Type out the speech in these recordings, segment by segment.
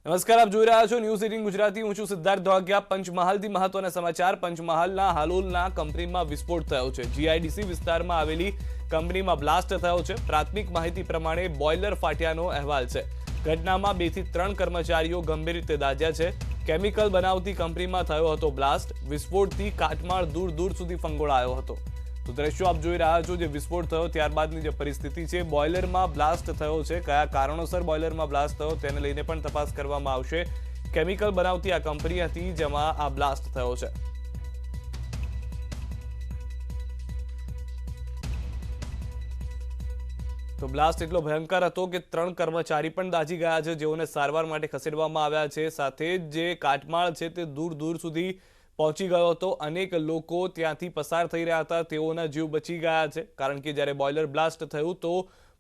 નમસ્કાર, આપ જોઈ રહ્યા છો ન્યૂઝ 18 ગુજરાતી। હું છું સિદ્ધાર્થ ધોળકિયા। પંચમહાલથી મહત્વના સમાચાર। પંચમહાલના હાલોલના કંપનીમાં વિસ્ફોટ થયો છે। જીઆઈડીસી વિસ્તારમાં આવેલી કંપનીમાં બ્લાસ્ટ થયો છે। પ્રાથમિક માહિતી પ્રમાણે બોઇલર ફાટ્યાનો અહેવાલ છે। ઘટનામાં 2 થી 3 કર્મચારીઓ ગંભીર રીતે દાઝ્યા છે। કેમિકલ બનાવતી કંપનીમાં થયો હતો બ્લાસ્ટ। વિસ્ફોટથી કાટમાળ દૂર દૂર સુધી ફંગોળાયો હતો। તો દ્રશ્યો આપ જોઈ રહ્યા છો, જે વિસ્ફોટ થયો ત્યારબાદની જે પરિસ્થિતિ છે। બોઇલરમાં બ્લાસ્ટ થયો છે। કયા કારણોસર બોઇલરમાં બ્લાસ્ટ થયો તેને લઈને પણ તપાસ કરવામાં આવશે। કેમિકલ બનાવતી આ કંપની હતી જેમાં આ બ્લાસ્ટ થયો છે। તો બ્લાસ્ટ એટલો ભયંકર હતો કે 3 કર્મચારી પણ દાઝી ગયા છે, જેઓને સારવાર માટે ખસેડવામાં આવ્યા છે। સાથે જ જે કાટમાળ છે તે દૂર દૂર સુધી પહોંચી ગયો હતો। અનેક લોકો ત્યાંથી પસાર થઈ રહ્યા હતા, તેઓના જીવ બચી ગયા છે। કારણ કે જ્યારે બોઇલર બ્લાસ્ટ થયું તો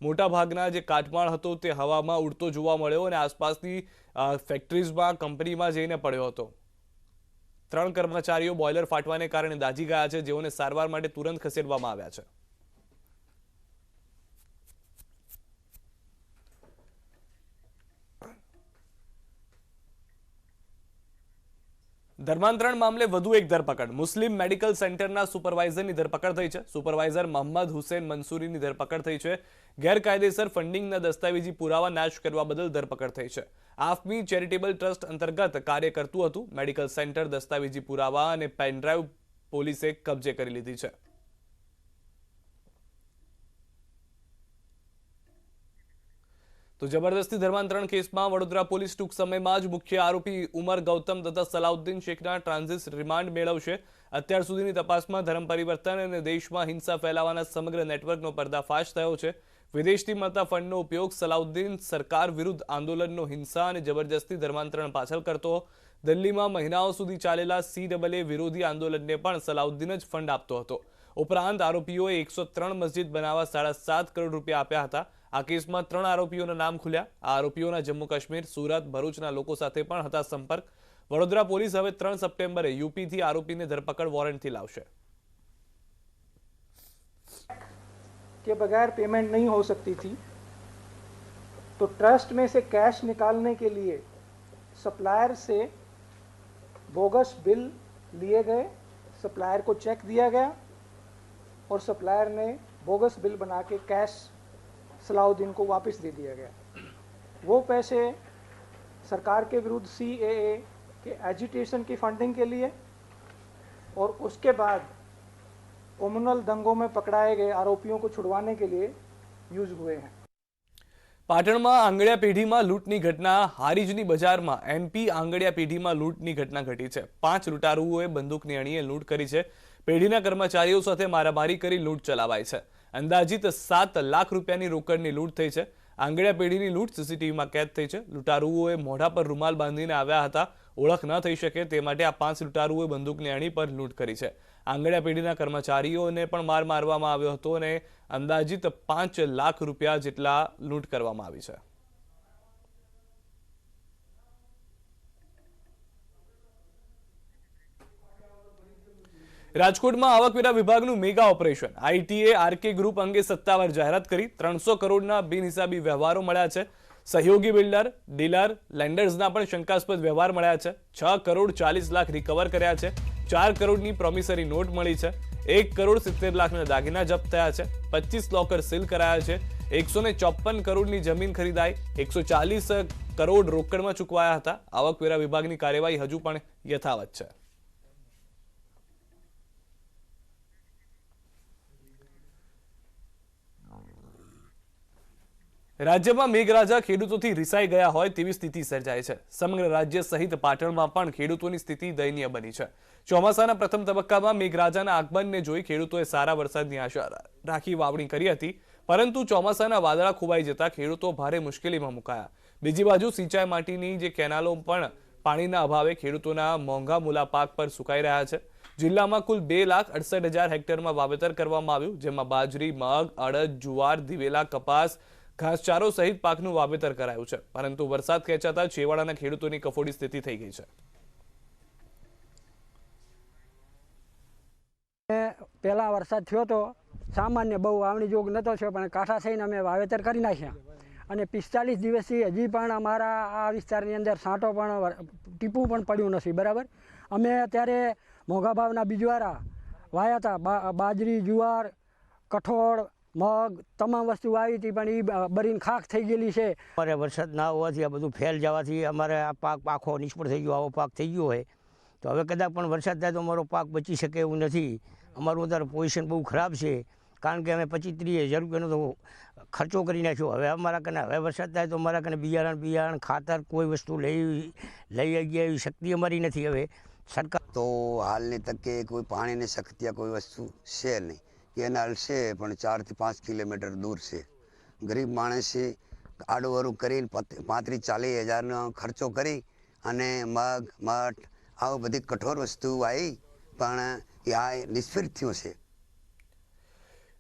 મોટાભાગના જે કાટમાળ હતો તે હવામાં ઉડતો જોવા મળ્યો અને આસપાસની ફેક્ટરીઝમાં, કંપનીમાં જઈને પડ્યો હતો। 3 કર્મચારીઓ બોઇલર ફાટવાને કારણે દાઝી ગયા છે, જેઓને સારવાર માટે તુરંત ખસેડવામાં આવ્યા છે। ધર્માંતરણ મામલે વધુ એક ધરપકડ। મુસ્લિમ મેડિકલ સેન્ટરના સુપરવાઇઝરની ધરપકડ થઈ છે। સુપરવાઇઝર મોહમ્મદ હુસૈન મંસૂરીની ધરપકડ થઈ છે। ગેરકાયદેસર ફંડિંગના દસ્તાવેજી પુરાવા નાશ કરવા બદલ ધરપકડ થઈ છે। આફમી ચેરિટેબલ ટ્રસ્ટ અંતર્ગત કાર્ય કરતું હતું। મેડિકલ સેન્ટર દસ્તાવેજી પુરાવા અને પેનડ્રાઈવ પોલીસે કબજે કરી લીધી છે। તો જબરદસ્તી ધર્માંતરણ કેસમાં વડોદરા પોલીસ ટૂંક સમયમાં જ મુખ્ય આરોપી ઉમર ગૌતમ તથા સલાઉદ્દીન શેખના ટ્રાન્ઝિટ રિમાન્ડ મેળવશે। અત્યાર સુધીની તપાસમાં ધર્મ પરિવર્તન અને દેશમાં હિંસા ફેલાવવાના સમગ્ર નેટવર્કનો પર્દાફાશ થયો છે। વિદેશથી મળતા ફંડનો ઉપયોગ સલાઉદ્દીન સરકાર વિરુદ્ધ આંદોલનનો હિંસા અને જબરજસ્તી ધર્માંતરણ પાછળ કરતો। દિલ્હીમાં મહિનાઓ સુધી ચાલેલા CAA વિરોધી આંદોલનને પણ સલાઉદ્દીન જ ફંડ આપતો હતો। ઉપરાંત આરોપીઓએ 103 મસ્જિદ બનાવવા 7.5 કરોડ રૂપિયા આપ્યા હતા। આ કેસમાં 3 આરોપીઓના નામ ખુલ્યા। આ આરોપીઓના જમ્મુ કાશ્મીર, સુરત, ભરૂચના લોકો સાથે પણ હતા સંપર્ક। વડોદરા પોલીસ હવે 3 સપ્ટેમ્બરે યુપીથી આરોપીને ધરપકડ વોરંટથી લાવશે। के बगैर पेमेंट नहीं हो सकती थी, तो ट्रस्ट में से कैश निकालने के लिए सप्लायर से बोगस बिल लिए गए। सप्लायर को चेक दिया गया और सप्लायर ने बोगस बिल बना के कैश सलाउद्दीन को वापस दे दिया गया। वो पैसे सरकार के विरुद्ध CAA के एजिटेशन की फंडिंग के लिए और उसके बाद कम्युनल दंगों में पकड़ाए गए आरोपियों को छुड़वाने के लिए यूज हुए हैं। પાટણમાં આંગળિયા પેઢીમાં લૂંટની ઘટના। હારીજની બજારમાં MP આંગળિયા પેઢીમાં લૂંટની ઘટના ઘટી છે। 5 લૂંટારુઓએ બંદૂકની અણીએ લૂંટ કરી છે। પેઢીના કર્મચારીઓ સાથે મારામારી કરી લૂંટ ચલાવાઈ છે। અંદાજિત 7 લાખ રૂપિયાની રોકડની લૂંટ થઈ છે। આંગળિયા પેઢીની લૂંટ CCTVમાં કેદ થઈ છે। લૂંટારુઓએ મોઢા પર રૂમાલ બાંધીને આવ્યા હતા। ઓળખ ન થઈ શકે તે માટે આ 5 લૂંટારુઓએ બંદૂકની અણી પર લૂંટ કરી છે। આંગળિયા પેઢીના કર્મચારીઓને પણ માર મારવામાં આવ્યો હતો અને અંદાજિત 5 લાખ રૂપિયા જેટલા લૂંટ કરવામાં આવી છે। રાજકોટમાં આવકવેરા વિભાગનું મેગા ઓપરેશન। આઈટીએ આરકે ગ્રુપ અંગે સત્તાવાર જાહેરાત કરી। 300 કરોડના બિનહિસાબી વ્યવહારો મળ્યા છે। સહયોગી બિલ્ડર, ડીલર, લેન્ડર્સના પણ શંકાસ્પદ વ્યવહાર મળ્યા છે। 6 કરોડ 40 લાખ રિકવર કર્યા છે। 4 કરોડની પ્રોમિસરી નોટ મળી છે। 1 કરોડ 70 લાખના દાગીના જપ્ત થયા છે। 25 લોકર સીલ કરાયા છે। 154 કરોડની જમીન ખરીદાઈ। 140 કરોડ રોકડમાં ચૂકવાયા હતા। આવકવેરા વિભાગની કાર્યવાહી હજુ પણ યથાવત છે। રાજ્યમાં મેઘરાજા ખેડૂતોથી રિસાઈ ગયા હોય તેવી સ્થિતિ સર્જાઈ છે। સમગ્ર રાજ્ય સહિત પાટણમાં પણ ખેડૂતોની સ્થિતિ દયનીય બની છે। ચોમાસાના પ્રથમ તબક્કામાં મેઘરાજાના આગમનને જોઈ ખેડૂતોએ સારા વરસાદની આશા રાખી વાવણી કરી હતી, પરંતુ ચોમાસાના વાદળા ખોવાઈ જતા ખેડૂતો ભારે મુશ્કેલીમાં મુકાયા। બીજી બાજુ સિંચાઈ માટેની જે કેનાલો પણ પાણીના અભાવે ખેડૂતોના મોંઘા મૂલા પાક પર સુકાઈ રહ્યા છે। જિલ્લામાં કુલ 2,68,000 હેક્ટરમાં વાવેતર કરવામાં આવ્યું, જેમાં બાજરી, મગ, અડદ, જુવાર, દિવેલા, કપાસ, ઘાસચારો સહિત પાકનું વાવેતર કરાયું છે। પરંતુ વરસાદ ખેંચાતા છેવાડાના ખેડૂતોની કફોડી સ્થિતિ થઈ ગઈ છે। પહેલા વરસાદ થયો તો સામાન્ય બહુ વાવણી જોગ નતો થયો, પણ કાંઠા થઈને અમે વાવેતર કરી નાખ્યા અને 45 દિવસથી હજી પણ અમારા આ વિસ્તારની અંદર સાંટો પણ ટીપું પણ પડ્યું નથી. બરાબર, અમે અત્યારે મોંઘા ભાવના બીજવારા વાયા હતા, બાજરી, જુવાર, કઠોળ, મગ, તમામ વસ્તુ આવી હતી, પણ એ બરીને ખાખ થઈ ગયેલી છે. અમારે વરસાદ ના હોવાથી આ બધું ફેલ જવાથી અમારે આ પાક આખો નિષ્ફળ થઈ ગયો. આવો પાક થઈ ગયો હોય તો હવે કદાચ પણ વરસાદ થાય તો અમારો પાક બચી શકે એવું નથી. અમારું અત્યારે પોઝિશન બહુ ખરાબ છે, કારણ કે અમે 25-30 હજાર રૂપિયાનો તો ખર્ચો કરી નાખ્યો. હવે અમારા કને હવે વરસાદ થાય તો અમારા કને બિયારણ ખાતર કોઈ વસ્તુ લઈ ગયા એવી શક્તિ અમારી નથી. હવે સરકાર તો હાલની તકે કોઈ પાણીની શક્તિ કોઈ વસ્તુ છે નહીં. કેનાલ છે પણ 4 થી 5 કિલોમીટર દૂર છે. ગરીબ માણસે આડું કરીને 35-40 હજારનો ખર્ચો કરી અને મગ, મઠ આવું બધી કઠોર વસ્તુ આવી, પણ આ નિષ્ફળ થયું છે.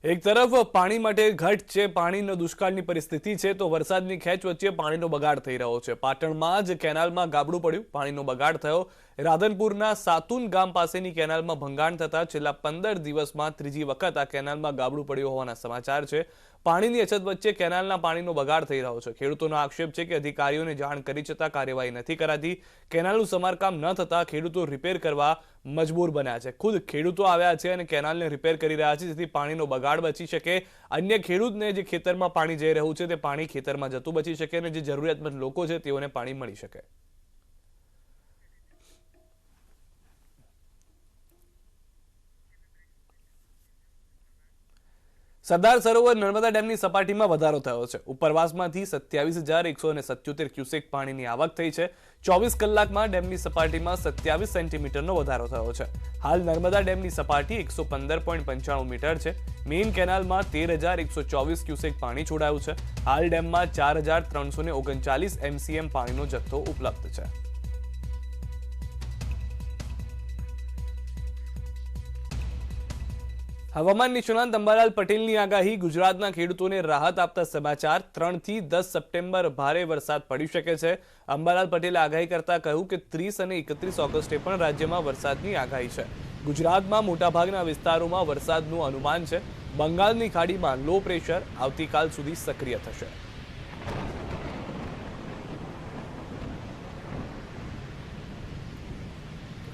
એક તરફ પાણી માટે ઘટ છે, પાણીનો દુષ્કાળની પરિસ્થિતિ છે, તો વરસાદની ખેંચ વચ્ચે પાણીનો બગાડ થઈ રહ્યો છે. પાટણમાં જ કેનાલમાં ગાબડું પડ્યું, પાણીનો બગાડ થયો. રાધનપુરના સાતુન ગામ પાસેની કેનાલમાં ભંગાણ થતા છેલ્લા 15 દિવસમાં ત્રીજી વખત આ કેનાલમાં ગાબડું પડ્યું હોવાના સમાચાર છે. પાણીની અછત વચ્ચે કેનાલના પાણીનો બગાડ થઈ રહ્યો છે. ખેડૂતોનો આક્ષેપ છે કે અધિકારીઓને જાણ કરી છતાં કાર્યવાહી નથી કરાતી. કેનાલનું સમારકામ ન થતા ખેડૂતો રિપેર કરવા મજબૂર બન્યા છે. ખુદ ખેડૂતો આવ્યા છે અને કેનાલને રિપેર કરી રહ્યા છે, જેથી પાણીનો બગાડ બચી શકે. અન્ય ખેડૂતને જે ખેતરમાં પાણી જઈ રહ્યું છે તે પાણી ખેતરમાં જતું બચી શકે અને જે જરૂરિયાતમંદ લોકો છે તેઓને પાણી મળી શકે. સરદાર સરોવર નર્મદા ડેમની સપાટીમાં વધારો થયો છે. ઉપરવાસમાંથી 27,177 ક્યુસેક પાણીની આવક થઈ છે. 24 કલાકમાં ડેમની સપાટીમાં 27 સેન્ટીમીટરનો વધારો થયો છે. હાલ નર્મદા ડેમની સપાટી 115.95 મીટર છે. મેઇન કેનાલમાં 13,124 ક્યુસેક પાણી છોડાયું છે. હાલ ડેમમાં 4,339 MCM પાણીનો જથ્થો ઉપલબ્ધ છે. હવામાન નિષ્ણાંત અંબાલાલ પટેલની આગાહી, ગુજરાતના ખેડૂતોને રાહત આપતા સમાચાર. 3 થી 10 સપ્ટેમ્બર ભારે વરસાદ પડી શકે છે. અંબાલાલ પટેલે આગાહી કરતા કહ્યું કે 30 અને 31 ઓગસ્ટે પણ રાજ્યમાં વરસાદની આગાહી છે. ગુજરાતમાં મોટાભાગના વિસ્તારોમાં વરસાદનું અનુમાન છે. બંગાળની ખાડીમાં લો પ્રેશર આવતીકાલ સુધી સક્રિય થશે.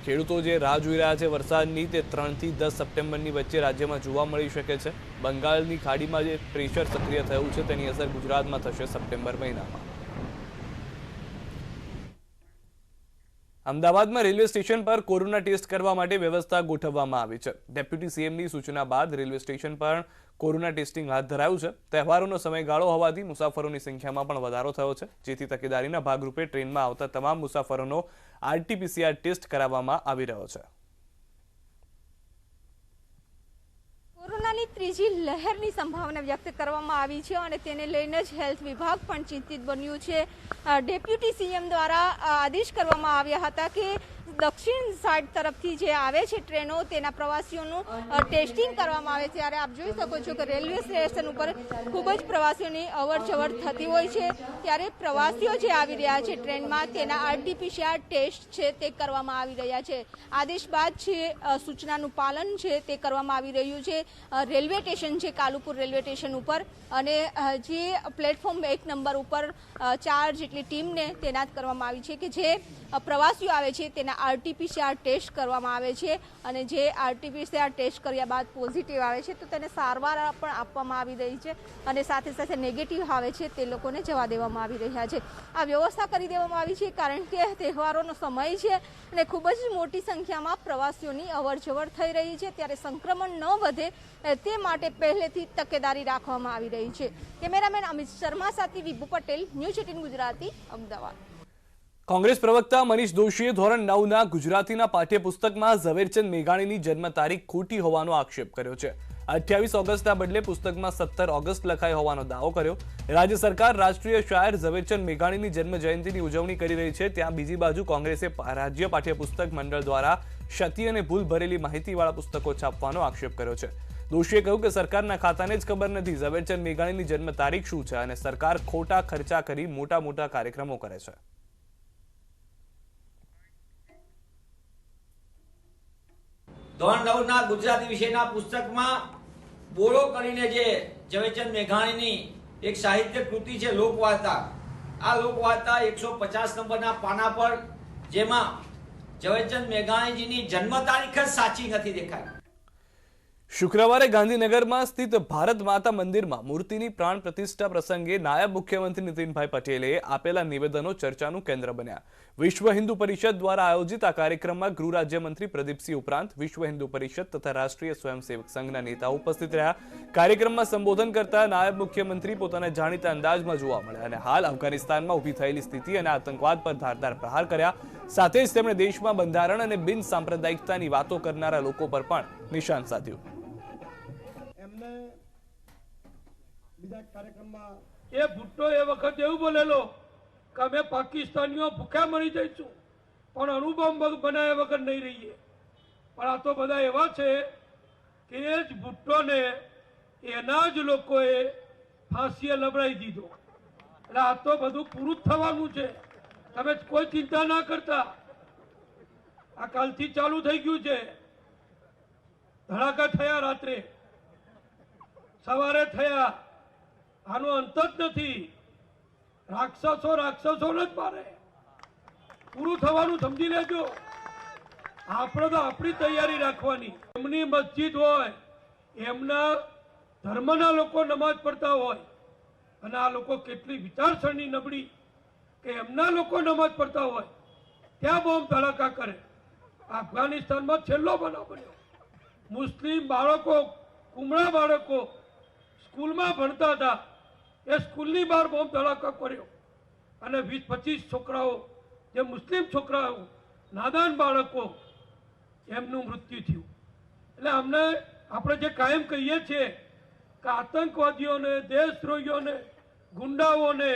ખેડૂતો જે રાહ જોઈ રહ્યા છે વરસાદની, તે 3 થી 10 સપ્ટેમ્બરની વચ્ચે રાજ્યમાં જોવા મળી શકે છે. બંગાળની ખાડીમાં જે પ્રેશર સક્રિય થયું છે તેની અસર ગુજરાતમાં થશે સપ્ટેમ્બર મહિનામાં. અમદાવાદમાં રેલવે સ્ટેશન પર કોરોના ટેસ્ટ કરવા માટે વ્યવસ્થા ગોઠવવામાં આવી છે. ડેપ્યુટી સીએમની સૂચના બાદ રેલવે સ્ટેશન પર કોરોના ટેસ્ટિંગ હાથ ધરાયું છે. તહેવારોનો સમયગાળો હોવાથી મુસાફરોની સંખ્યામાં પણ વધારો થયો છે, જેથી તકેદારીના ભાગરૂપે ટ્રેનમાં આવતા તમામ મુસાફરોનો RT-PCR ટેસ્ટ કરાવવામાં આવી રહ્યો છે. કોરોનાની ત્રીજી લહેરની સંભાવના વ્યક્ત કરવામાં આવી છે અને તેને લઈને જ હેલ્થ વિભાગ પણ ચિંતિત બન્યું છે. ડેપ્યુટી સીએમ દ્વારા આદેશ કરવામાં આવ્યા હતા કે દક્ષિણ સાઈડ તરફથી જે આવે છે ટ્રેનો, તેના પ્રવાસીઓનું ટેસ્ટિંગ કરવામાં આવે. ત્યારે આપ જોઈ શકો છો કે રેલવે સ્ટેશન ઉપર ખૂબ જ પ્રવાસીઓની અવરજવર થતી હોય છે. ત્યારે પ્રવાસીઓ જે આવી રહ્યા છે ટ્રેનમાં, તેના RT-PCR ટેસ્ટ છે તે કરવામાં આવી રહ્યા છે. આદેશ બાદ છે સૂચનાનું પાલન છે તે કરવામાં આવી રહ્યું છે. રેલવે સ્ટેશન છે કાલુપુર રેલવે સ્ટેશન ઉપર, અને જે પ્લેટફોર્મ 1 નંબર ઉપર 4 જેટલી ટીમને તૈનાત કરવામાં આવી છે કે જે પ્રવાસીઓ આવે છે તેના RT-PCR ટેસ્ટ કરવામાં આવે છે, અને જે RT-PCR ટેસ્ટ કર્યા બાદ પોઝિટિવ આવે છે તો તેને સારવાર પણ આપવામાં આવી રહી છે, અને સાથે સાથે નેગેટિવ આવે છે તે લોકોને જવા દેવામાં આવી રહ્યા છે. આ વ્યવસ્થા કરી દેવામાં આવી છે કારણ કે તહેવારોનો સમય છે અને ખૂબ જ મોટી સંખ્યામાં પ્રવાસીઓની અવરજવર થઈ રહી છે. ત્યારે સંક્રમણ ન વધે તે માટે પહેલેથી તકેદારી રાખવામાં આવી રહી છે. કેમેરામેન અમિત શર્મા સાથે વિભુ પટેલ, ન્યૂઝ 18 ગુજરાતી, અમદાવાદ. કોંગ્રેસ પ્રવક્તા મનીષ દોશીએ ધોરણ 9ના ગુજરાતીના પાઠ્યપુસ્તકમાં ઝવેરચંદ મેઘાણીની જન્મ તારીખ ખોટી હોવાનો આક્ષેપ કર્યો છે. 28 ઓગસ્ટના બદલે પુસ્તકમાં 17 ઓગસ્ટ લખાઈ હોવાનો દાવો કર્યો. રાજ્ય સરકાર રાષ્ટ્રીય શાયર ઝવેરચંદ મેઘાણીની જન્મ જયંતિની ઉજવણી કરી રહી છે, ત્યાં બીજી બાજુ કોંગ્રેસે રાજ્ય પાઠ્યપુસ્તક મંડળ દ્વારા ક્ષતિ અને ભૂલ ભરેલી માહિતીવાળા પુસ્તકો છાપવાનો આક્ષેપ કર્યો છે. દોશીએ કહ્યું કે સરકારના ખાતાને જ ખબર નથી ઝવેરચંદ મેઘાણીની જન્મ તારીખ શું છે, અને સરકાર ખોટા ખર્ચા કરી મોટા કાર્યક્રમો કરે છે. ધોરણ 9ના ગુજરાતી વિષયના પુસ્તકમાં બોલો કરીને જે ઝવેરચંદ મેઘાણીની એક સાહિત્ય કૃતિ છે લોકવાર્તા. આ લોકવાર્તા 150 નંબરના પાના પર, જેમાં ઝવેરચંદ મેઘાણીજીની જન્મ તારીખ જ સાચી નથી દેખાઈ. શુક્રવારે ગાંધીનગરમાં સ્થિત ભારત માતા મંદિરમાં મૂર્તિની પ્રાણ પ્રતિષ્ઠા પ્રસંગે નાયબ મુખ્યમંત્રી નીતિનભાઈ પટેલે આપેલા નિવેદનો ચર્ચાનું કેન્દ્ર બન્યા. વિશ્વ હિન્દુ પરિષદ દ્વારા આયોજિત આ કાર્યક્રમમાં ગૃહ રાજ્યમંત્રી પ્રદીપસિંહ ઉપરાંત વિશ્વ હિન્દુ પરિષદ તથા રાષ્ટ્રીય સ્વયંસેવક સંઘના નેતાઓ ઉપસ્થિત રહ્યા. કાર્યક્રમમાં સંબોધન કરતા નાયબ મુખ્યમંત્રી પોતાના જાણીતા અંદાજમાં જોવા મળ્યા અને હાલ અફઘાનિસ્તાનમાં ઊભી થયેલી સ્થિતિ અને આતંકવાદ પર ધારદાર પ્રહાર કર્યા. સાથે જ તેમણે દેશમાં બંધારણ અને બિન સાંપ્રદાયિકતાની વાતો કરનારા લોકો પર પણ નિશાન સાધ્યું. એ ભુટ્ટો એ વખત એવું બોલેલો કે અમે પાકિસ્તાનીઓ ભૂખ્યા મરી જઈશું, પણ અણુબોમ્બ બનાવ્યા વગર નહીં રહીએ. પણ આ તો બધા એવા છે કે એ જ ભુટ્ટોને એના જ લોકોએ ફાંસીએ લબડાવી દીધો. એટલે આ તો બધું પૂરું થવાનું છે, તમે કોઈ ચિંતા ના કરતા. આ કાલથી ચાલુ થઈ ગયું છે. ધડાકા થયા, રાત્રે સવારે થયા, આનો અંત જ નથી. રાક્ષસો જ મારે. પૂરું થવાનું સમજી લેજો. આપણે તો આપણી તૈયારી રાખવાની. એમની મસ્જિદ હોય, એમના ધર્મના લોકો નમાજ પડતા હોય, અને આ લોકો કેટલી વિચારસરણી નબળી કે એમના લોકો નમાજ પડતા હોય ત્યાં બોમ્બ ધડાકા કરે. અફઘાનિસ્તાનમાં છેલ્લો બનાવ બન્યો. મુસ્લિમ બાળકો, કુમળા બાળકો સ્કૂલમાં ભણતા હતા, એ સ્કૂલની બહાર બોમ્બ ધડાકો કર્યો અને 20-25 છોકરાઓ, જે મુસ્લિમ છોકરાઓ, નાદાન બાળકો, એમનું મૃત્યુ થયું. એટલે આપણે જે કાયમ કહીએ છીએ કે આતંકવાદીઓને, દેશદ્રોહીઓને, ગુંડાઓને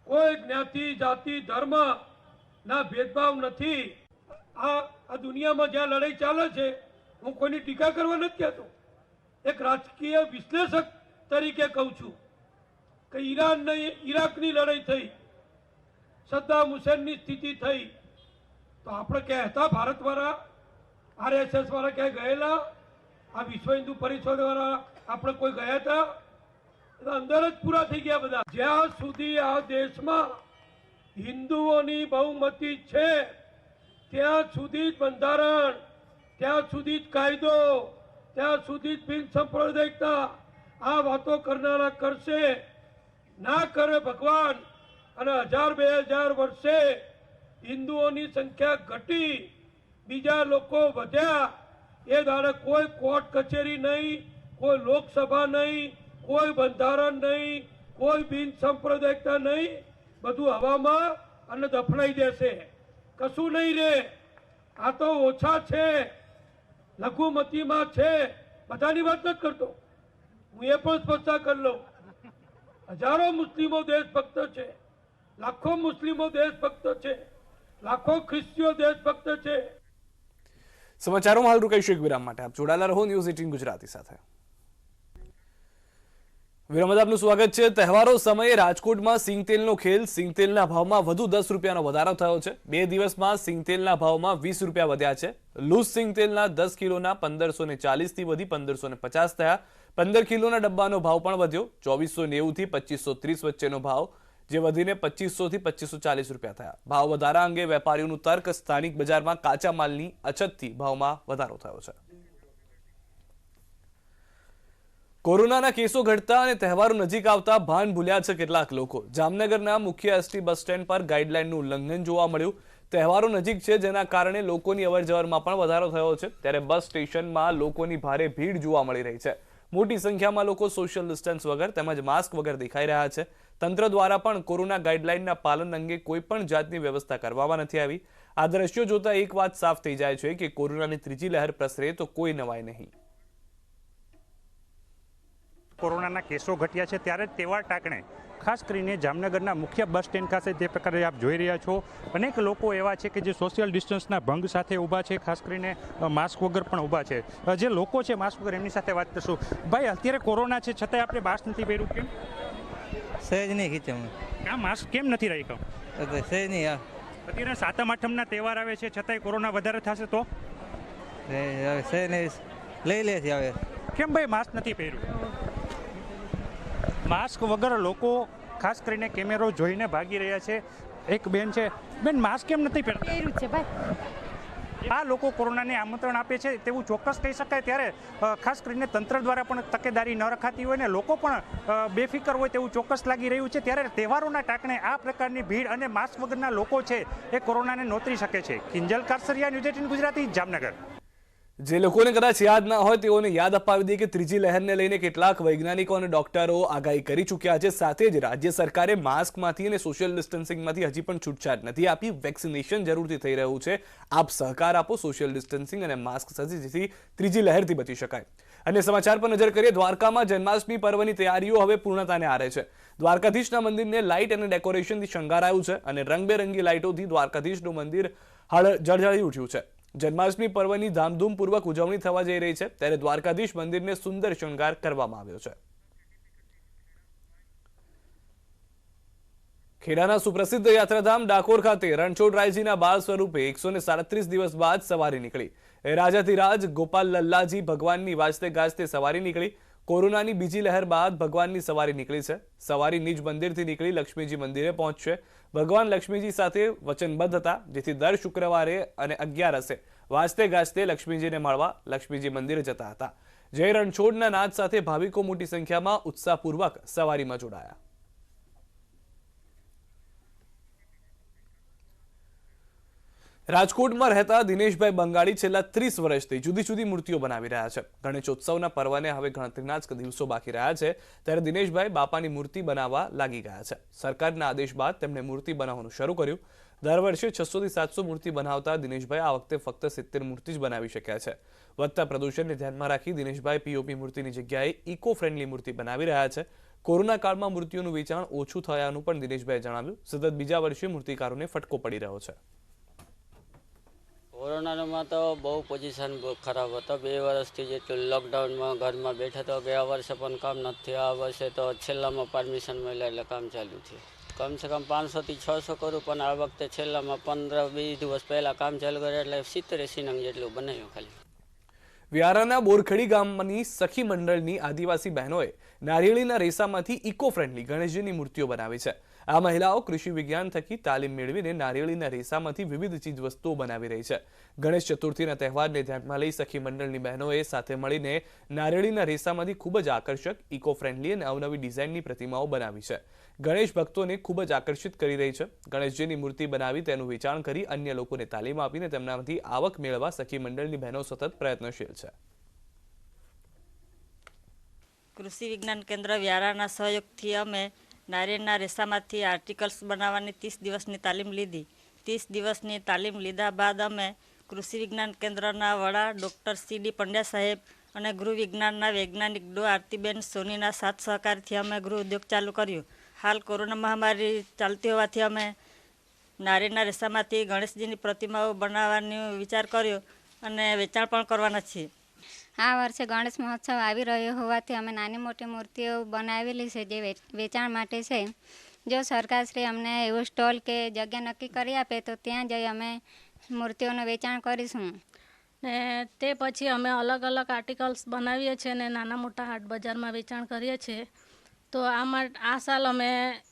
કોઈ જ્ઞાતિ, જાતિ, ધર્મ ના ભેદભાવ નથી. આ દુનિયામાં જ્યાં લડાઈ ચાલે છે, હું કોઈની ટીકા કરવા નથી કહેતો, એક રાજકીય વિશ્લેષક તરીકે કહું છું કે ઈરાકની લડાઈ થઈ, સદ્દામ હુસેનની સ્થિતિ થઈ, તો આપણે ક્યાં હતા ભારતવાળા, RSS વાળા ક્યાં ગયેલા? આ વિશ્વ હિન્દુ પરિષદ વાળા આપણે કોઈ ગયા હતા? અંદર જ પૂરા થઈ ગયા બધા. જ્યાં સુધી આ દેશમાં હિન્દુઓની બહુમતી છે ત્યાં સુધી જ બંધારણ, ત્યાં સુધી જ કાયદો, ત્યાં સુધી જ બિન સાંપ્રદાયિકતા આ વાતો કરનારા કરશે. ના કરે ભગવાન, અને 1000-2000 વર્ષે હિન્દુઓની સંખ્યા ઘટી, બીજા લોકો વધ્યા. એ દાડે કોઈ કોર્ટ કચેરી નહીં, કોઈ લોકસભા નહીં, કોઈ બંધારણ નહીં, કોઈ બિન સાંપ્રદાયિકતા નહીં. બધું હવામાં અને દફનાઈ દેશે. કશું નહીં રે. આ તો ઓછા છે, લઘુમતીમાં છે. બધાની વાત નથી કરતો, હું એ પણ સ્પષ્ટતા કરી લઉં. હજારો મુસ્લિમો દેશભક્ત છે, લાખો મુસ્લિમો દેશભક્ત છે, લાખો ખ્રિસ્તીઓ દેશભક્ત છે. સમાચારોમાં હાલ રોકાઈશું એક વિરામ માટે. આપ જોડાયેલા રહો ન્યૂઝ 18 ગુજરાતી સાથે. વિરામ આપનું સ્વાગત છે. તહેવારો સમયે રાજકોટમાં સિંગતેલનો ખેલ. સિંગતેલના ભાવમાં વધુ 10 રૂપિયાનો વધારો થયો છે. 2 દિવસમાં સિંગતેલના ભાવમાં 20 રૂપિયા વધ્યા છે. લૂઝ સિંગતેલના 10 કિલોના 1540 થી વધી 1550 થયા. 15 કિલોના ડબ્બાનો ભાવ પણ વધ્યો. 2490 થી 2530 વચ્ચેનો ભાવ, જે વધીને 2500 થી 2540 રૂપિયા થયા. ભાવ વધારા અંગે વેપારીઓનું તર્ક, સ્થાનિક બજારમાં કાચા માલની અછતથી ભાવમાં વધારો થયો છે. કોરોનાના કેસો ઘટતા અને તહેવારો નજીક આવતા ભાન ભૂલ્યા છે કેટલાક લોકો. જામનગરના મુખ્ય એસટી બસ સ્ટેન્ડ પર ગાઈડલાઈનનું ઉલ્લંઘન જોવા મળ્યું. તહેવારો નજીક છે, જેના કારણે લોકોની અવરજવરમાં પણ વધારો થયો છે. ત્યારે બસ સ્ટેશનમાં લોકોની ભારે ભીડ જોવા મળી રહી છે. મોટી સંખ્યામાં લોકો સોશિયલ ડિસ્ટન્સ વગર તેમજ માસ્ક વગર દેખાઈ રહ્યા છે. તંત્ર દ્વારા પણ કોરોના ગાઈડલાઈનના પાલન અંગે કોઈ પણ જાતની વ્યવસ્થા કરવામાં નથી આવી. આ દ્રશ્યો જોતા એક વાત સાફ થઈ જાય છે કે કોરોનાની ત્રીજી લહેર પ્રસરે તો કોઈ નવાઈ નહીં. કોરોનાના કેસો ઘટ્યા છે ત્યારે તહેવાર ટાંકણે ખાસ કરીને જામનગરના મુખ્ય બસ સ્ટેન્ડ ખાતે જે પ્રકારે આપ જોઈ રહ્યા છો, અનેક લોકો એવા છે કે જે સોશિયલ ડિસ્ટન્સના ભંગ સાથે ઊભા છે, ખાસ કરીને માસ્ક વગર પણ ઊભા છે. જે લોકો છે માસ્ક વગર, એમની સાથે વાત કરશું. ભાઈ, અત્યારે કોરોના છે છતાંય આપણે માસ્ક નથી પહેર્યું, કેમ? સહેજ નહીં ખીચે. આ માસ્ક કેમ નથી રાખ્યો? સહેજ નહીં. અત્યારે 7મ 8મના તહેવાર આવે છે છતાંય કોરોના વધારે થશે તો સહેજ નહીં લઈ લે છે. હવે કેમ ભાઈ માસ્ક નથી પહેર્યું? માસ્ક વગર લોકો ખાસ કરીને કેમેરો જોઈને ભાગી રહ્યા છે. એક બેન છે, બેન માસ્ક કેમ નથી પહેરતા? આ લોકો કોરોનાને આમંત્રણ આપે છે તેવું ચોક્કસ કહી શકાય. ત્યારે ખાસ કરીને તંત્ર દ્વારા પણ તકેદારી ન રખાતી હોય ને લોકો પણ બેફિકર હોય તેવું ચોક્કસ લાગી રહ્યું છે. ત્યારે તહેવારોના ટાંકણે આ પ્રકારની ભીડ અને માસ્ક વગરના લોકો છે એ કોરોનાને નોતરી શકે છે. કિંજલ કારસરિયા, ન્યૂઝ 18 ગુજરાતી, જામનગર. જે લોકોને કદાચ યાદ ના હોય તેઓને યાદ અપાવી દઈએ કે ત્રીજી લહેરને લઈને કેટલાક વૈજ્ઞાનિકો અને ડોક્ટરો આગાહી કરી ચૂક્યા છે. સાથે જ રાજ્ય સરકારે માસ્કમાંથી અને સોશિયલ ડિસ્ટન્સિંગમાંથી હજી પણ છૂટછાટ નથી આપી. વેક્સિનેશન જરૂરથી થઈ રહ્યું છે. આપ સહકાર આપો સોશિયલ ડિસ્ટન્સિંગ અને માસ્ક સાથે, જેથી ત્રીજી લહેરથી બચી શકાય. અને સમાચાર પર નજર કરીએ. દ્વારકામાં જન્માષ્ટમી પર્વની તૈયારીઓ હવે પૂર્ણતાને આરે છે. દ્વારકાધીશના મંદિરને લાઇટ અને ડેકોરેશનથી શણગારાયું છે અને રંગબેરંગી લાઇટોથી દ્વારકાધીશનું મંદિર જળજળી ઉઠ્યું છે. જન્માષ્ટમી પર્વની ધામધૂમપૂર્વક ઉજવણી થવા જઈ રહી છે, ત્યારે દ્વારકાધીશ મંદિરને સુંદર શણગાર કરવામાં આવ્યો છે. ખેડાના સુપ્રસિદ્ધ યાત્રાધામ ડાકોર ખાતે રણછોડરાયજીના બાળ સ્વરૂપે 137 દિવસ બાદ સવારી નીકળી. રાજાધિરાજ ગોપાલ લલ્લાજી ભગવાનની વાજતે ગાજતે સવારી નીકળી. કોરોનાની બીજી લહેર બાદ ભગવાનની સવારી નીકળી છે. સવારી નિજ મંદિરથી નીકળી લક્ષ્મીજી મંદિરે પહોંચશે. ભગવાન લક્ષ્મીજી સાથે વચનબદ્ધ હતા, જેથી દર શુક્રવારે અને 11 વાજતે ગાજતે લક્ષ્મીજીને મળવા લક્ષ્મીજી મંદિરે જતા હતા. જય રણછોડના નાદ સાથે ભાવિકો મોટી સંખ્યામાં ઉત્સાહપૂર્વક સવારીમાં જોડાયા. રાજકોટમાં રહેતા દિનેશભાઈ બંગાળી છેલ્લા 30 વર્ષથી જુદી જુદી મૂર્તિઓ બનાવી રહ્યા છે. ગણેશોત્સવના પર્વને હવે ગણતરીના જ દિવસો બાકી રહ્યા છે, ત્યારે દિનેશભાઈ બાપાની મૂર્તિ બનાવવા લાગી ગયા છે. સરકારના આદેશ બાદ તેમણે મૂર્તિ બનાવવાનું શરૂ કર્યું. દર વર્ષે 600 થી 700 મૂર્તિ બનાવતા દિનેશભાઈ આ વખતે ફક્ત 70 મૂર્તિ જ બનાવી શક્યા છે. વધતા પ્રદૂષણને ધ્યાનમાં રાખી દિનેશભાઈ પીઓપી મૂર્તિની જગ્યાએ ઇકો ફ્રેન્ડલી મૂર્તિ બનાવી રહ્યા છે. કોરોના કાળમાં મૂર્તિઓનું વેચાણ ઓછું થયાનું પણ દિનેશભાઈએ જણાવ્યું. સતત બીજા વર્ષે મૂર્તિકારોને ફટકો પડી રહ્યો છે. કોરોનામાં તો બહુ પોઝિશન ખરાબ હતો. 2 વર્ષથી જેટલું લોકડાઉનમાં ઘરમાં બેઠા તો ગયા વર્ષે પણ કામ નથી. આ વર્ષે તો છેલ્લામાં પરમિશન મળ્યા એટલે કામ ચાલુ થયું. કમસે કમ 500 થી 600 કરું, પણ આ વખતે છેલ્લામાં 15-20 દિવસ પહેલાં કામ ચાલુ કર્યું એટલે 70-80 નંગ જેટલું બનાવ્યું ખાલી. વ્યારાના બોરખડી ગામની સખી મંડળની આદિવાસી બહેનોએ નારિયેળીના રેસામાંથી ઇકો ફ્રેન્ડલી ગણેશજીની મૂર્તિઓ બનાવી છે. આ મહિલાઓ કૃષિ વિજ્ઞાન થકી તાલીમ મેળવીને નારિયેળીના રેસામાંથી વિવિધ ચીજવસ્તુઓ બનાવી રહી છે. ગણેશ ચતુર્થીના તહેવારને ધ્યાનમાં લઈ સખી મંડળની બહેનોએ સાથે મળીને નારિયેળીના રેસામાંથી ખૂબ જ આકર્ષક, ઇકો ફ્રેન્ડલી અને અવનવી ડિઝાઇનની પ્રતિમાઓ બનાવી છે. ગણેશ ભક્તોને ખૂબ જ આકર્ષિત કરી રહી છે. ગણેશજીની મૂર્તિ બનાવી તેનું વેચાણ કરી અન્ય લોકોને તાલીમ આપીને તેમનામાંથી આવક મેળવવા સખી મંડળની બહેનો સતત પ્રયત્નશીલ છે. કૃષિ વિજ્ઞાન કેન્દ્ર વ્યારાના સહયોગથી અમે નારિયેળના રેસામાંથી આર્ટિકલ્સ બનાવવાની 30 દિવસની તાલીમ લીધી. 30 દિવસની તાલીમ લીધા બાદ અમે કૃષિ વિજ્ઞાન કેન્દ્રના વડા ડૉક્ટર CD પંડ્યા સાહેબ અને ગૃહ વિજ્ઞાનના વૈજ્ઞાનિક ડો આરતીબેન સોનીના સાથ સહકારથી અમે ગૃહ ઉદ્યોગ ચાલુ કર્યું. હાલ કોરોના મહામારી ચાલતી હોવાથી અમે નારિયેળના રેસામાંથી ગણેશજીની પ્રતિમાઓ બનાવવાનો વિચાર કર્યો અને વેચાણ પણ કરવાના છીએ. આ વર્ષે ગણેશ મહોત્સવ આવી રહ્યો હોવાથી અમે નાની મોટી મૂર્તિઓ બનાવેલી છે જે વેચાણ માટે છે. જો સરકારશ્રી અમને એવો સ્ટોલ કે જગ્યા નક્કી કરી આપે તો ત્યાં જઈ અમે મૂર્તિઓનું વેચાણ કરીશું. ને તે પછી અમે અલગ અલગ આર્ટિકલ્સ બનાવીએ છીએ અને નાના મોટા હાટ બજારમાં વેચાણ કરીએ છીએ. તો આ સાલ અમે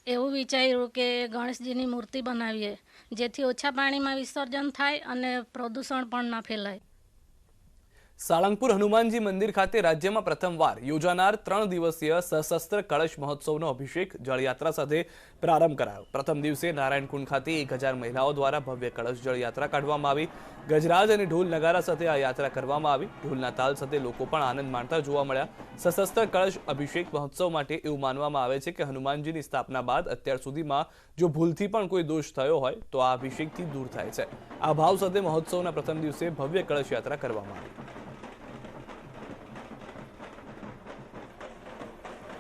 એવું વિચાર્યું કે ગણેશજીની મૂર્તિ બનાવીએ, જેથી ઓછા પાણીમાં વિસર્જન થાય અને પ્રદૂષણ પણ ના ફેલાય. સાળંગપુર હનુમાનજી મંદિર ખાતે રાજ્યમાં પ્રથમવાર યોજાનાર 3 દિવસીય સશસ્ત્ર કળશ મહોત્સવનો અભિષેક જળયાત્રા સાથે પ્રારંભ કરાયો. પ્રથમ દિવસે નારાયણકુંડ ખાતે 1000 મહિલાઓ દ્વારા ભવ્ય કળશ જળયાત્રા કાઢવામાં આવી. ગજરાજ અને ઢોલ નગારા સાથે આ યાત્રા કરવામાં આવી. ઢોલના તાલ સાથે લોકો પણ આનંદ માણતા જોવા મળ્યા. સશસ્ત્ર કળશ અભિષેક મહોત્સવ માટે એવું માનવામાં આવે છે કે હનુમાનજીની સ્થાપના બાદ અત્યાર સુધીમાં જો ભૂલથી પણ કોઈ દોષ થયો હોય તો આ અભિષેકથી દૂર થાય છે. આ ભાવ સાથે મહોત્સવના પ્રથમ દિવસે ભવ્ય કળશ યાત્રા કરવામાં આવી.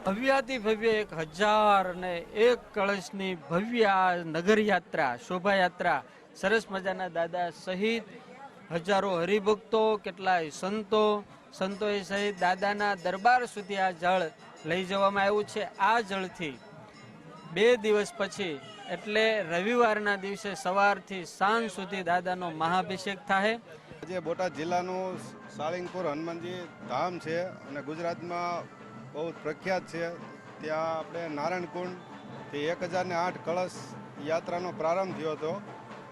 ભવ્યાતિ ભવ્ય 1001 કળશની ભવ્ય નગર યાત્રા, શોભાયાત્રા, સરસ મજાના દાદા સહિત હજારો હરિભક્તો, કેટલાય સંતોએ સહિત દાદાના દરબાર સુધી આ જળ લઈ જવામાં આવ્યું છે. આ જળથી 2 દિવસ પછી એટલે રવિવારના દિવસે સવારથી સાંજ સુધી દાદાનો મહાભિષેક થાય. આજે બોટાદ જિલ્લાનું સાળંગપુર હનુમાનજી ધામ છે અને ગુજરાતમાં બહુ પ્રખ્યાત છે. ત્યાં આપણે નારાયણકુંડથી 1008 કળશ યાત્રાનો પ્રારંભ થયો હતો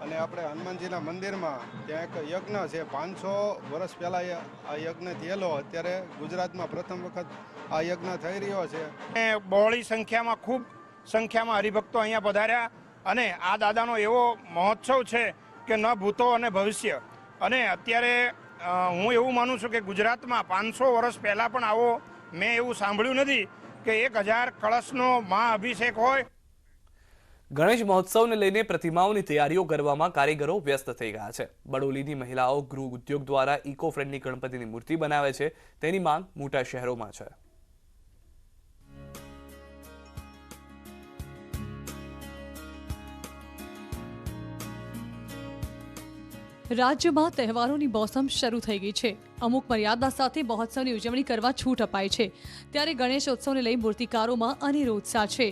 અને આપણે હનુમાનજીના મંદિરમાં ત્યાં એક યજ્ઞ છે 500 વર્ષ પહેલાં આ યજ્ઞ થયેલો. અત્યારે ગુજરાતમાં પ્રથમ વખત આ યજ્ઞ થઈ રહ્યો છે. બહોળી સંખ્યામાં ખૂબ સંખ્યામાં હરિભક્તો અહીંયા પધાર્યા અને આ દાદાનો એવો મહોત્સવ છે કે ન ભૂતો અને ભવિષ્ય. અને અત્યારે હું એવું માનું છું કે ગુજરાતમાં 500 વર્ષ પહેલાં પણ આવો મેં એવું સાંભળ્યું નથી કે 1000 કળશનો મહાઅભિષેક હોય. ગણેશ મહોત્સવને લઈને પ્રતિમાઓની તૈયારીઓ કરવામાં કારીગરો વ્યસ્ત થઈ ગયા છે. બડોલીની મહિલાઓ ગૃહ ઉદ્યોગ દ્વારા ઇકો ફ્રેન્ડલી ગણપતિની મૂર્તિ બનાવે છે. તેની માંગ મોટા શહેરોમાં છે. રાજ્યમાં તહેવારોની મોસમ શરૂ થઈ ગઈ છે. અમુક મર્યાદા સાથે મહોત્સવની ઉજવણી કરવા છૂટ અપાઈ છે. ત્યારે ગણેશોત્સવને લઈ મૂર્તિકારોમાં અનેરો ઉત્સાહ છે.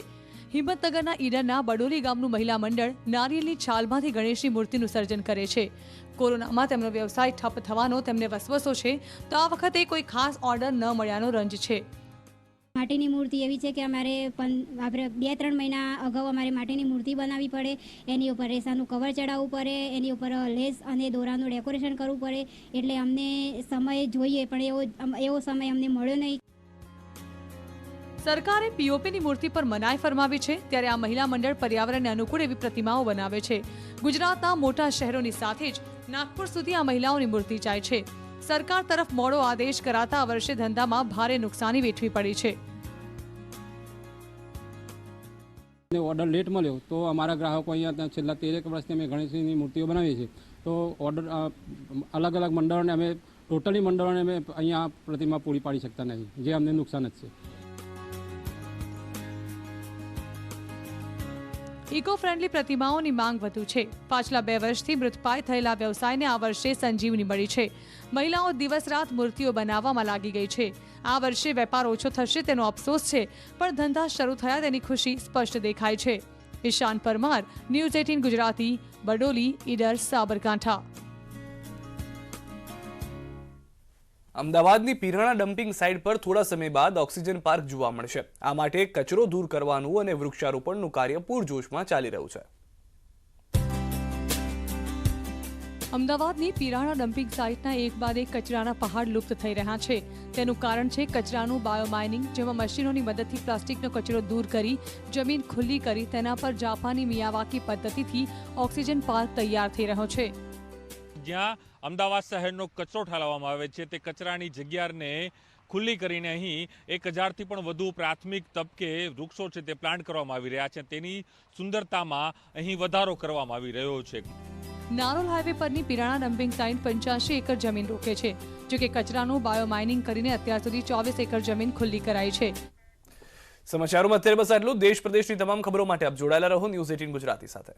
હિંમતનગરના ઈડરના બડોલી ગામનું મહિલા મંડળ નારિયેળની છાલમાંથી ગણેશની મૂર્તિનું સર્જન કરે છે. કોરોનામાં તેમનો વ્યવસાય ઠપ થવાનો તેમને વસવસો છે, તો આ વખતે કોઈ ખાસ ઓર્ડર ન મળ્યાનો રંજ છે. માટીની મૂર્તિ એવી છે કે અમારે આપણે 2-3 મહિના અગાઉ અમારે માટીની મૂર્તિ બનાવવી પડે, એની ઉપર રેસાનું કવર ચડાવવું પડે, એની ઉપર લેસ અને દોરાનું ડેકોરેશન કરવું પડે. એટલે અમને સમય જોઈએ પણ એવો સમય અમને મળ્યો નહીં. સરકારે પીઓપીની મૂર્તિ પર મનાઈ ફરમાવી છે, ત્યારે આ મહિલા મંડળ પર્યાવરણને અનુકૂળ એવી પ્રતિમાઓ બનાવે છે. ગુજરાતના મોટા શહેરોની સાથે જ નાગપુર સુધી આ મહિલાઓની મૂર્તિ જાય છે. સરકાર તરફ મોડો આદેશ કરાતા આ વર્ષે ધંધામાં ભારે નુકસાની વેઠવી પડી છે. ઓર્ડર લેટ મળ્યો તો અમારા ગ્રાહકો અહીંયા છેલ્લા 13 વર્ષથી અમે ગણેશજીની મૂર્તિઓ બનાવીએ છીએ. તો ઓર્ડર અલગ અલગ મંડળોને અમે ટોટલી મંડળોને અમે અહીંયા પ્રતિમા પૂરી પાડી શકતા નથી, જે અમને નુકસાન જ છે. ઇકો ફ્રેન્ડલી પ્રતિમાઓની માંગ વધુ છે. પાછલા 2 વર્ષથી મૃતપાય થયેલા વ્યવસાયને આ વર્ષે સંજીવની મળી છે. મહિલાઓ દિવસ રાત મૂર્તિઓ બનાવવામાં લાગી ગઈ છે. આ વર્ષે વેપાર ઓછો થશે તેનો અફસોસ છે, પણ ધંધા શરૂ થયા તેની ખુશી સ્પષ્ટ દેખાય છે. ઈશાન પરમાર, ન્યૂઝ 18 ગુજરાતી, બરડોલી, ઈડર, સાબરકાંઠા. અમદાવાદની પીરાણા ડમ્પિંગ સાઇટ પર થોડા સમય બાદ ઓક્સિજન પાર્ક જોવા મળશે. આ માટે કચરો દૂર કરવાનું અને વૃક્ષારોપણનું કાર્ય પૂરજોશમાં ચાલી રહ્યું છે. અમદાવાદની પીરાણા ડમ્પિંગ સાઇટના એક બાદ એક કચરાના પહાડ લુપ્ત થઈ રહ્યા છે. તેનું કારણ છે કચરાનું બાયોમાઇનિંગ, જેમાં મશીનોની મદદથી પ્લાસ્ટિકનો કચરો દૂર કરી જમીન ખુલ્લી કરી તેના પર જાપાની મિયાવાકી પદ્ધતિથી ઓક્સિજન પાર્ક તૈયાર થઈ રહ્યો છે. જ્યાં અમદાવાદ શહેરનો કચરો ઠાલવવામાં આવે છે તે કચરાની જગ્યાને ખુલ્લી કરીને અહીં 1000થી પણ વધુ પ્રાથમિક તબકે વૃક્ષો છે તે પ્લાન્ટ કરવામાં આવી રહ્યા છે. તેની સુંદરતામાં અહીં વધારો કરવામાં આવી રહ્યો છે. નારોલ હાઈવે પરની પીરાણા ડમ્પિંગ સાઇટ 85 એકર જમીન રોકે છે. જો કે કચરાનું બાયોમાઇનિંગ કરીને અત્યાર સુધી 24 એકર જમીન ખુલ્લી કરાઈ છે. સમાચારોમાં અત્યારે બસ આટલું. દેશ પ્રદેશની તમામ ખબરો માટે આપ જોડાયેલા રહો ન્યૂઝ 18 ગુજરાતી સાથે.